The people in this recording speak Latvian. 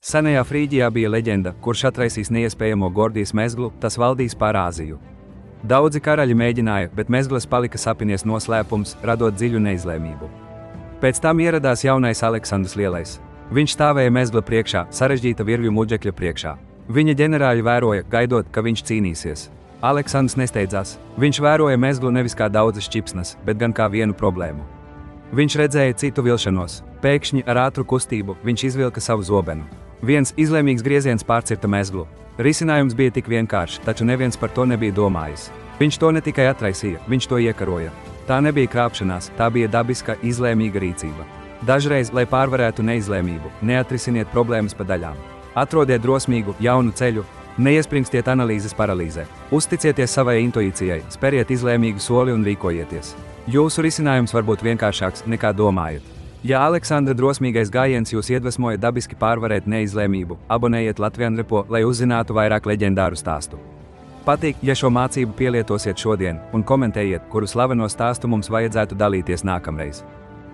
Senajā Frīģijā bija leģenda, kurš atraisīs neiespējamo Gordijas mezglu, tas valdīs pār Āziju. Daudzi karaļi mēģināja, bet mezglas palika sapinies noslēpums, radot dziļu neizlēmību. Pēc tam ieradās jaunais Aleksandrs Lielais. Viņš stāvēja mezgla priekšā, sarežģīta virvju muģekļa priekšā. Viņa ģenerāļi vēroja, gaidot, ka viņš cīnīsies. Aleksandrs nesteidzās. Viņš vēroja mezglu nevis kā daudzas ķipsnas, bet gan kā vienu problēmu. Viņš redzēja citu vilšanos. Pēkšņi ar ātru kustību viņš izvilka savu zobenu. Viens izlēmīgs grieziens pārcirta mezglu. Risinājums bija tik vienkāršs, taču neviens par to nebija domājis. Viņš to ne tikai atraisīja, viņš to iekaroja. Tā nebija krāpšanās, tā bija dabiska, izlēmīga rīcība. Dažreiz, lai pārvarētu neizlēmību, neatrisiniet problēmas pa daļām. Atrodiet drosmīgu, jaunu ceļu, neiespringstiet analīzes paralīzē. Uzticieties savai intuīcijai, speriet izlēmīgu soli un rīkojieties. Jūsu risinājums var būt vienkāršāks, nekā domājat. Ja Aleksandra drosmīgais gājiens jūs iedvesmoja dabiski pārvarēt neizlēmību, abonējiet Latvianrepo, lai uzzinātu vairāk leģendāru stāstu. Patīk, ja šo mācību pielietosiet šodien, un komentējiet, kuru slaveno stāstu mums vajadzētu dalīties nākamreiz.